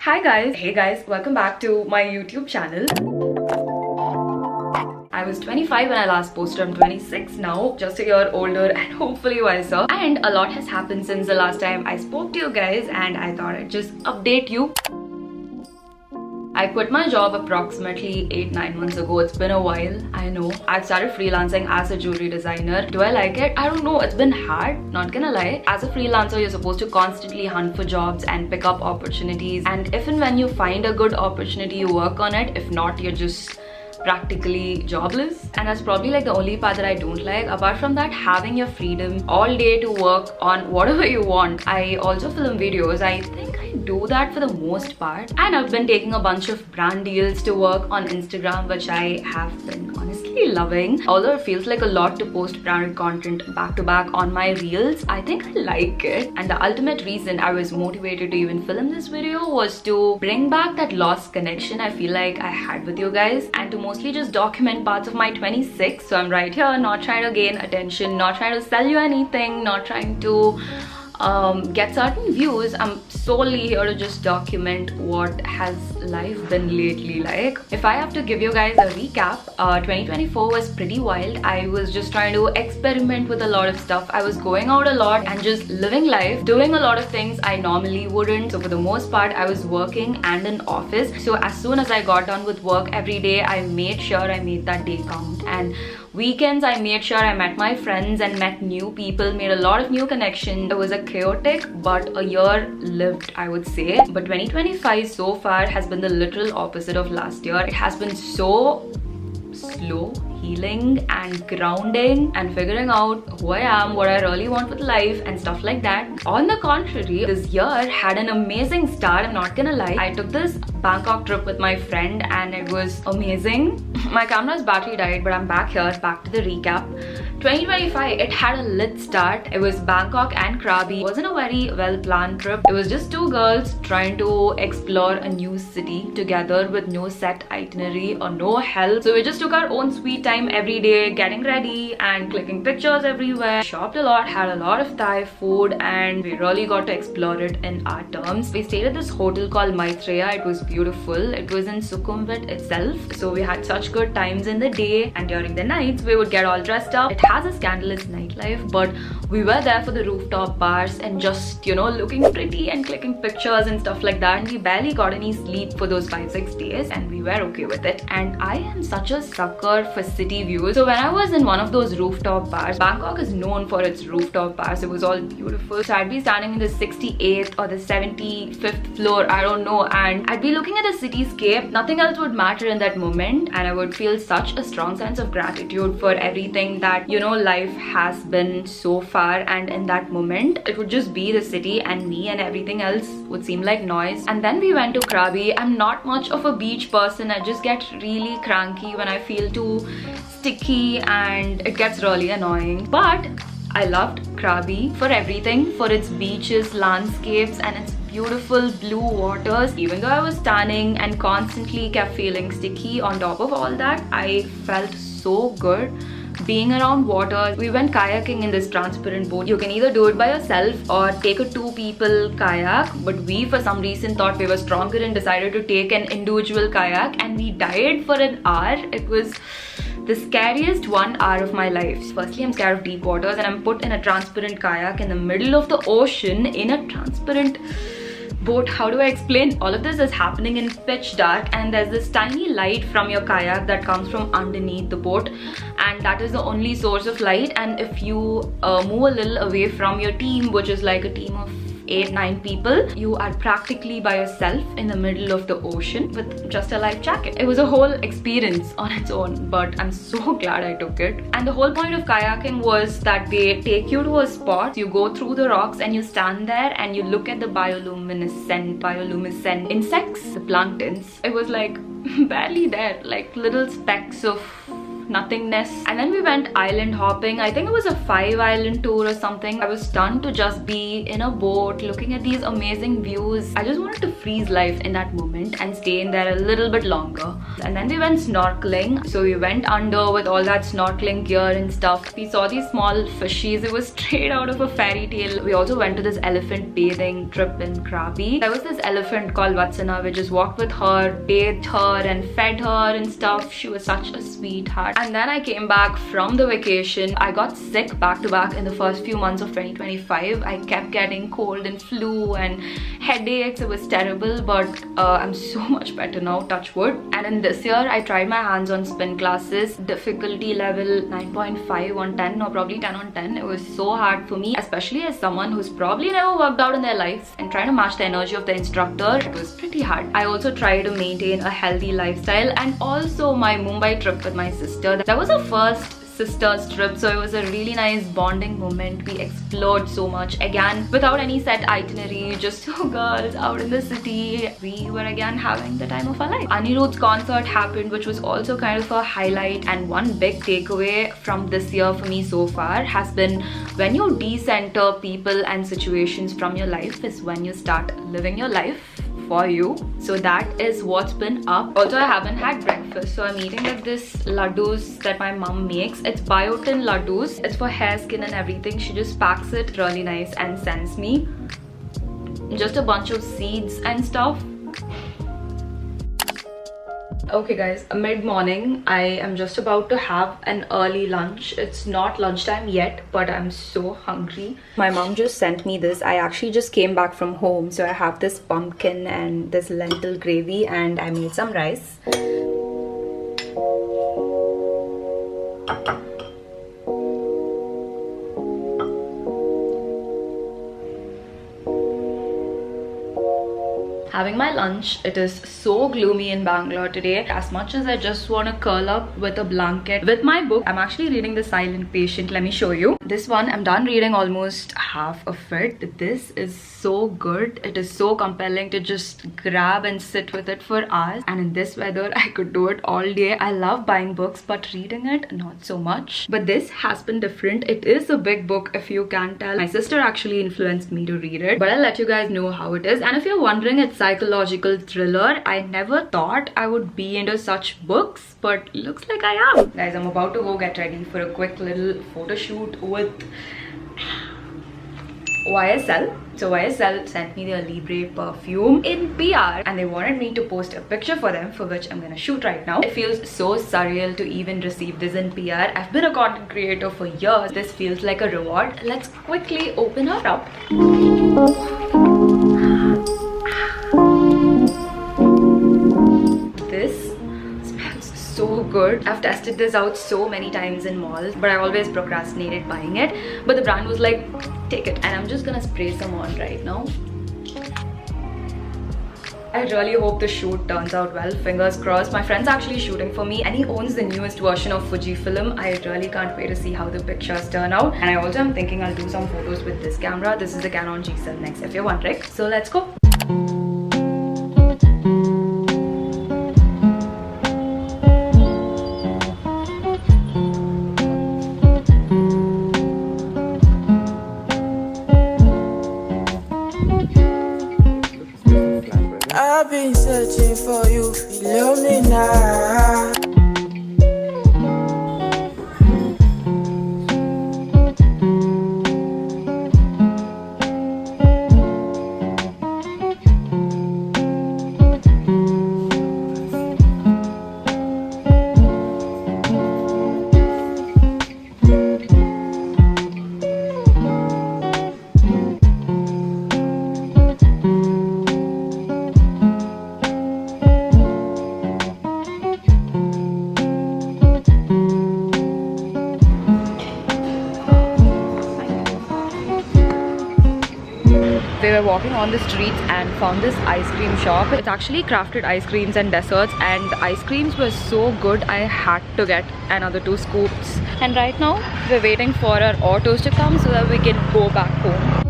Hi guys, hey guys, welcome back to my YouTube channel. I was 25 when I last posted. I'm 26 now, just a year older and hopefully wiser. And a lot has happened since the last time I spoke to you guys, and I thought I'd just update you. I quit my job approximately 8-9 months ago. It's been a while, I know. I've started freelancing as a jewelry designer. Do I like it? I don't know. It's been hard, not gonna lie. As a freelancer, you're supposed to constantly hunt for jobs and pick up opportunities. And if and when you find a good opportunity, you work on it. If not, you're just practically jobless, and that's probably like the only part that I don't like. Apart from that, having your freedom all day to work on whatever you want. I also film videos. I think I do that for the most part, and I've been taking a bunch of brand deals to work on Instagram, which I have been honestly loving. Although it feels like a lot to post branded content back to back on my reels, I think I like it. And the ultimate reason I was motivated to even film this video was to bring back that lost connection I feel like I had with you guys, and to mostly just document parts of my 26. So I'm right here, not trying to gain attention, not trying to sell you anything, not trying to get certain views. I'm solely here to just document what has life been lately like. If I have to give you guys a recap, 2024 was pretty wild. I was just trying to experiment with a lot of stuff. I was going out a lot and just living life, doing a lot of things I normally wouldn't. So for the most part, I was working and in office. So as soon as I got done with work every day, I made sure I made that day count. And weekends, I made sure I met my friends and met new people, made a lot of new connections. It was a chaotic but a year lived, I would say. But 2025 so far has been the literal opposite of last year. It has been so slow, healing and grounding and figuring out who I am, what I really want with life and stuff like that. On the contrary, this year had an amazing start. I'm not gonna lie. I took this Bangkok trip with my friend and it was amazing. My camera's battery died, but I'm back here, back to the recap. 2025, it had a lit start. It was Bangkok and Krabi. It wasn't a very well-planned trip. It was just two girls trying to explore a new city together with no set itinerary or no help. So we just took our own sweet time every day, getting ready and clicking pictures everywhere. Shopped a lot, had a lot of Thai food, and we really got to explore it in our terms. We stayed at this hotel called Maitreya. It was beautiful. It was in Sukhumvit itself. So we had such good times in the day, and during the nights we would get all dressed up. It has a scandalous nightlife, but we were there for the rooftop bars and just, you know, looking pretty and clicking pictures and stuff like that. And we barely got any sleep for those 5-6 days, and we were okay with it. And I am such a sucker for city views. So when I was in one of those rooftop bars, Bangkok is known for its rooftop bars. It was all beautiful. So I'd be standing in the 68th or the 75th floor, I don't know, and I'd be looking at the cityscape. Nothing else would matter in that moment, and I would feel such a strong sense of gratitude for everything that, you know, life has been so far. And in that moment, it would just be the city and me, and everything else would seem like noise. And then we went to Krabi. I'm not much of a beach person. I just get really cranky when I feel too sticky and it gets really annoying. But I loved Krabi for everything, for its beaches, landscapes and its beautiful blue waters. Even though I was tanning and constantly kept feeling sticky, on top of all that, I felt so good being around water. We went kayaking in this transparent boat. You can either do it by yourself or take a 2-people kayak, but we for some reason thought we were stronger and decided to take an individual kayak, and we died for an hour. It was the scariest 1 hour of my life. Firstly, I'm scared of deep waters, and I'm put in a transparent kayak in the middle of the ocean in a transparent boat. How do I explain? All of this is happening in pitch dark, and there's this tiny light from your kayak that comes from underneath the boat, and that is the only source of light. And if you move a little away from your team, which is like a team of 8-9 people, you are practically by yourself in the middle of the ocean with just a life jacket. It was a whole experience on its own, but I'm so glad I took it. And the whole point of kayaking was that they take you to a spot, you go through the rocks and you stand there and you look at the bioluminescent insects, the planktons. It was like barely there, like little specks of nothingness. And then we went island hopping. I think it was a 5-island tour or something. I was stunned to just be in a boat looking at these amazing views. I just wanted to freeze life in that moment and stay in there a little bit longer. And then we went snorkeling. So we went under with all that snorkeling gear and stuff. We saw these small fishies. It was straight out of a fairy tale. We also went to this elephant bathing trip in Krabi. There was this elephant called Vatsana. We just walked with her, bathed her and fed her and stuff. She was such a sweetheart. And then I came back from the vacation. I got sick back to back in the first few months of 2025. I kept getting cold and flu and headaches. It was terrible, but I'm so much better now, touch wood. And in this year, I tried my hands on spin classes. Difficulty level 9.5 on 10 or probably 10 on 10. It was so hard for me, especially as someone who's probably never worked out in their lives, and trying to match the energy of the instructor. It was pretty hard. I also tried to maintain a healthy lifestyle, and also my Mumbai trip with my sister. That was our first sisters trip, so it was a really nice bonding moment. We explored so much, again without any set itinerary, just two girls out in the city. We were again having the time of our life. Anirudh's concert happened, which was also kind of a highlight. And one big takeaway from this year for me so far has been, when you decenter people and situations from your life is when you start living your life for you. So that is what's been up. Also, I haven't had breakfast, so I'm eating like this laddus that my mom makes. It's biotin laddus. It's for hair, skin and everything. She just packs it really nice and sends me just a bunch of seeds and stuff. Okay guys, mid-morning, I am just about to have an early lunch. It's not lunchtime yet, but I'm so hungry. My mom just sent me this. I actually just came back from home, so I have this pumpkin and this lentil gravy, and I made some rice. Having my lunch. It is so gloomy in Bangalore today. As much as I just want to curl up with a blanket with my book, I'm actually reading The Silent Patient. Let me show you. This one, I'm done reading almost half of it. This is so good. It is so compelling to just grab and sit with it for hours. And in this weather, I could do it all day. I love buying books, but reading it, not so much. But this has been different. It is a big book, if you can tell. My sister actually influenced me to read it, but I'll let you guys know how it is. And if you're wondering, it's psychological thriller. I never thought I would be into such books, but looks like I am. Guys, I'm about to go get ready for a quick little photo shoot with YSL. So YSL sent me their Libre perfume in PR, and they wanted me to post a picture for them, for which I'm gonna shoot right now. It feels so surreal to even receive this in PR. I've been a content creator for years. This feels like a reward. Let's quickly open her up. This smells so good. I've tested this out so many times in malls, but I always procrastinated buying it. But the brand was like, take it, and I'm just gonna spray some on right now. I really hope the shoot turns out well, fingers crossed. My friend's actually shooting for me, and he owns the newest version of Fujifilm. I really can't wait to see how the pictures turn out. And I also am thinking I'll do some photos with this camera. This is the Canon G7 X, if you're wondering. So let's go. I've been searching for you, feel me now. We were walking on the streets and found this ice cream shop. It's actually crafted ice creams and desserts, and the ice creams were so good I had to get another 2 scoops. And right now we're waiting for our autos to come so that we can go back home.